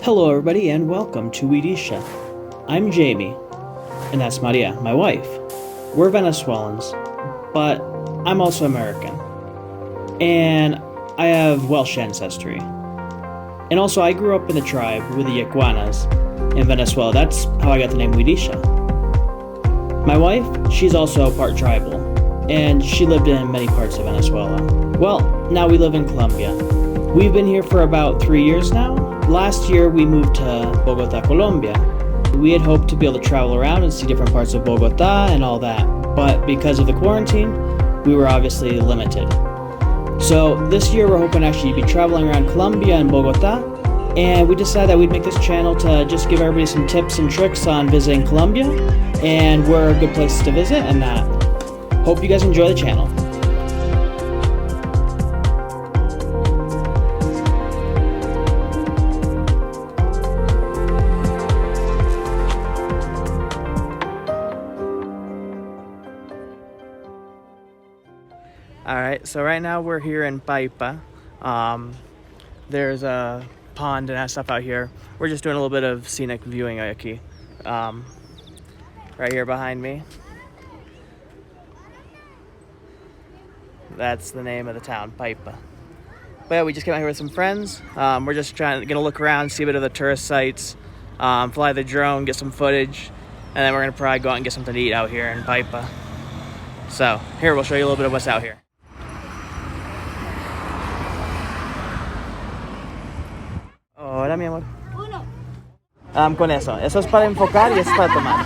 Hello everybody and welcome to Idisha. I'm Jamie, and that's Maria, my wife. We're Venezuelans, but I'm also American. And I have Welsh ancestry. And also I grew up in the tribe with the Yaquanas in Venezuela. That's how I got the name Idisha. My wife, she's also part tribal, and she lived in many parts of Venezuela. Well, now we live in Colombia. We've been here for about 3 years now. Last year we moved to Bogota, Colombia. We had hoped to be able to travel around and see different parts of Bogota and all that, but because of the quarantine, we were obviously limited. So this year we're hoping actually to be traveling around Colombia and Bogota, and we decided that we'd make this channel to just give everybody some tips and tricks on visiting Colombia and where are good places to visit and that. Hope you guys enjoy the channel. Alright, so right now we're here in Paipa. There's a pond and that stuff out here. We're just doing a little bit of scenic viewing aquí. Right here behind me. That's the name of the town, Paipa. But yeah, we just came out here with some friends. We're just gonna look around, see a bit of the tourist sites, fly the drone, get some footage, and then we're gonna probably go out and get something to eat out here in Paipa. So here, we'll show you a little bit of what's out here. Hola, mi amor. Con eso. Eso es para enfocar y eso es para tomar.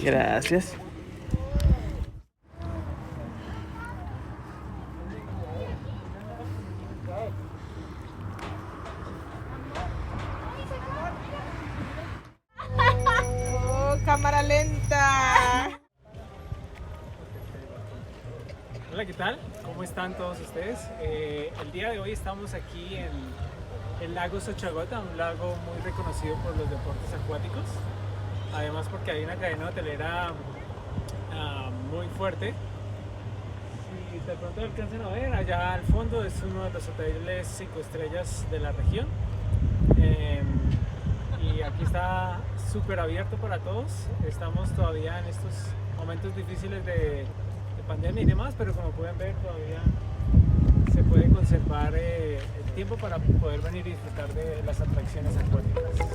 Gracias. Cámara lenta. Hola, ¿qué tal? ¿Cómo están todos ustedes? El día de hoy estamos aquí en el lago Xochagota, un lago muy reconocido por los deportes acuáticos, además porque hay una cadena hotelera muy fuerte. Si de pronto alcanzan a ver, allá al fondo es uno de los hoteles 5 estrellas de la región. Y aquí está súper abierto para todos. Estamos todavía en estos momentos difíciles de pandemia y demás, pero como pueden ver todavía se puede conservar el tiempo para poder venir y disfrutar de las atracciones acuáticas.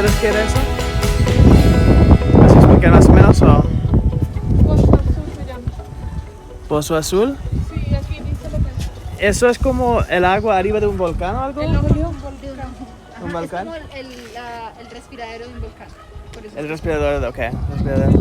¿Puedes querer eso? ¿Así es porque más o menos o Pozo Azul se llama. pozo azul? Sí, aquí dice lo que es. ¿Eso es como el agua arriba de un volcán o algo? El ojo de Julio? un volcán. ¿Un volcán? Es como el respiradero de un volcán. Por eso El respirador, okay. Respirador.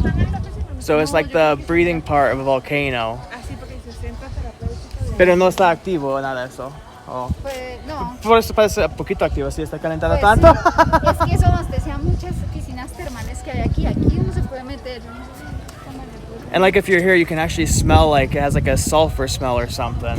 So it's like the breathing part of a volcano. Así porque dice centro terapéutico de... Pero no está activo nada de eso. Oh. Pues no. Por eso parece un poquito activo, sí, está calentando Pues, tanto. sí. Es que eso abastece a muchas piscinas termales que hay aquí. Aquí uno se puede meter. Yo no sé si toman el puro. And like if you're here, you can actually smell like it has like a sulfur smell or something.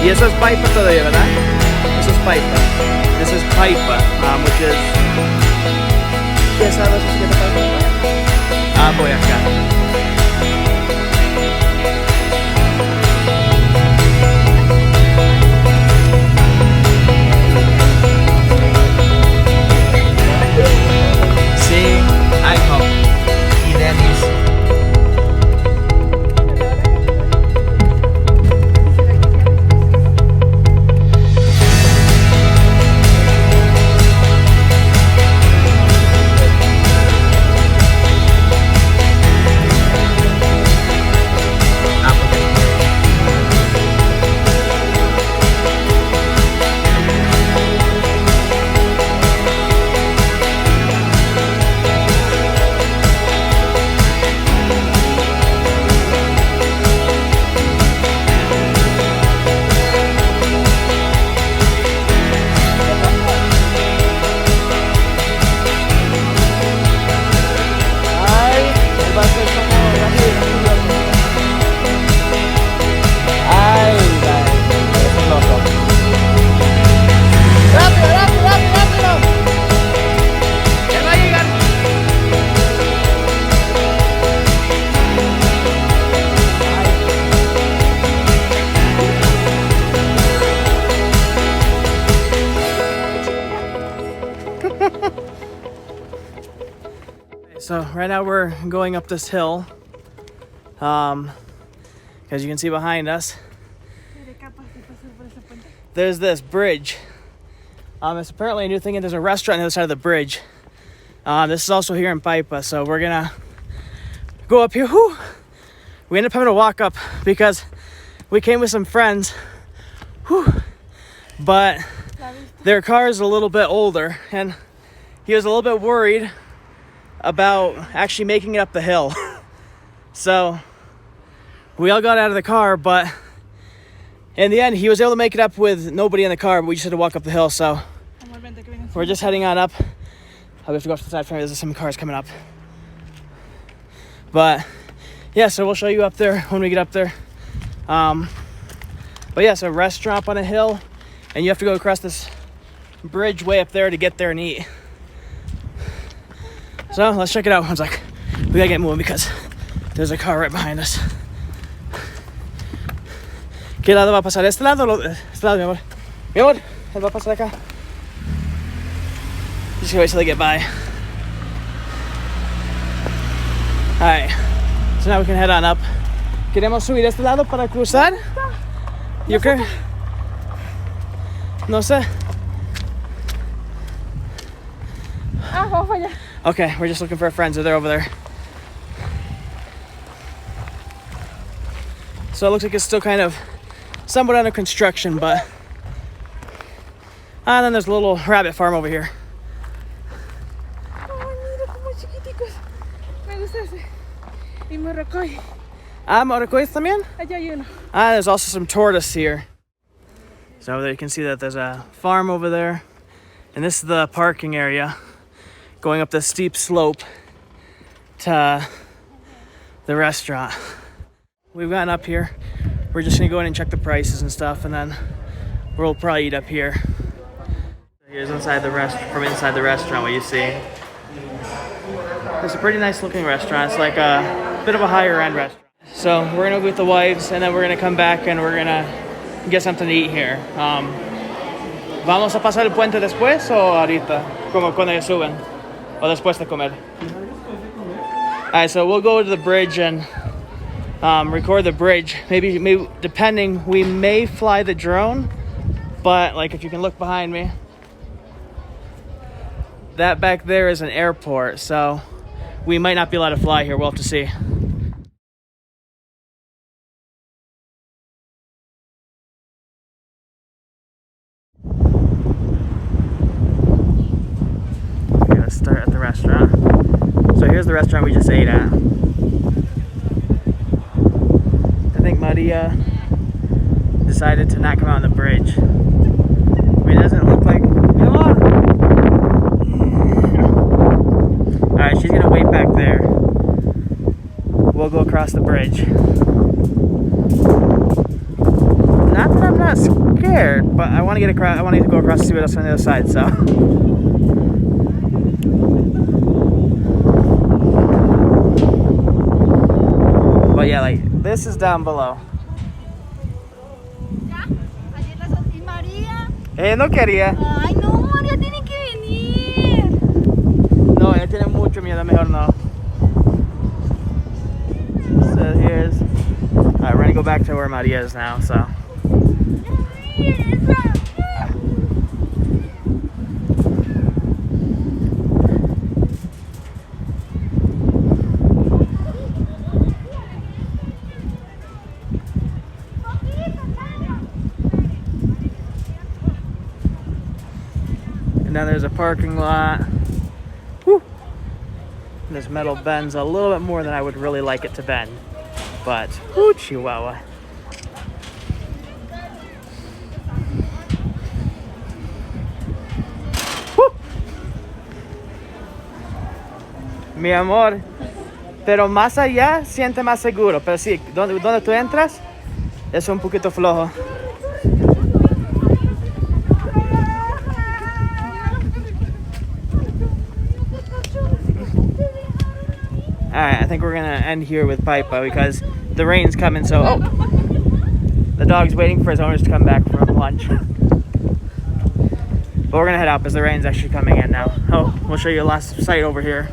Y eso es Paipa todavía, ¿verdad? Eso es Paipa. This is Paipa, which is... ¿Qué sabes si qué te pasa? Voy acá. Sí, iPhone y Dennis. So right now we're going up this hill, as you can see behind us. There's this bridge. It's apparently a new thing, and there's a restaurant on the other side of the bridge. This is also here in Paipa, so we're gonna go up here. Whew. We ended up having to walk up because we came with some friends. Whew. But their car is a little bit older, and he was a little bit worried about actually making it up the hill. So we all got out of the car, but in the end he was able to make it up with nobody in the car, but we just had to walk up the hill. So we're just heading on up. We have to go up to the side. There's some cars coming up. But yeah, so we'll show you up there when we get up there. But yeah, so restaurant up on a hill, and you have to go across this bridge way up there to get there and eat. So let's check it out. I was like, we gotta get moving because there's a car right behind us. ¿Qué lado va a pasar? ¿Este lado o este lado, mi amor? Mi amor, él va a pasar acá. Just gonna wait till they get by. Alright, so now we can head on up. ¿Queremos subir este lado para cruzar? Yo creo. No sé. Ah, vamos allá. Okay, we're just looking for our friends. They're over there. So it looks like it's still kind of somewhat under construction, but... And then there's a little rabbit farm over here. Ay, mira como chiquiticos. Me gusta ese. Y morrocoy. Morocoys también? Allá hay uno. There's also some tortoise here. So over there you can see that there's a farm over there. And this is the parking area going up this steep slope to the restaurant. We've gotten up here. We're just gonna go in and check the prices and stuff, and then we'll probably eat up here. Here's inside the from inside the restaurant what you see. It's a pretty nice looking restaurant. It's like a bit of a higher end restaurant. So we're gonna go with the wives, and then we're gonna come back and we're gonna get something to eat here. ¿Vamos a pasar el puente después o ahorita? Como cuando ya suben? O después de comer? Alright, so we'll go to the bridge and record the bridge. Maybe depending, we may fly the drone, but like if you can look behind me, that back there is an airport, so we might not be allowed to fly here. We'll have to see. Okay, let's start at the restaurant. So here's the restaurant we just ate at. I think Maria decided to not come out on the bridge. I mean, it doesn't look like... Come on! Alright, she's gonna wait back there. We'll go across the bridge. Not that I'm not scared, but I want to get across. I want to go across to see what's on the other side, so... But yeah, like, this is down below. ¿Y María? No quería. Ay, no, María tiene que venir. No, ella tiene mucho miedo, mejor no. So here's... Alright, we're gonna go back to where Maria is now, so... Now there's a parking lot. Woo. And this metal bends a little bit more than I would really like it to bend. But, whoo, chihuahua. Woo. Mi amor, pero más allá siente más seguro. Pero sí, donde tú entras es un poquito flojo. Alright, I think we're gonna end here with Paipa because the rain's coming, so... Oh! The dog's waiting for his owners to come back from lunch. But we're gonna head out because the rain's actually coming in now. Oh, we'll show you the last site over here.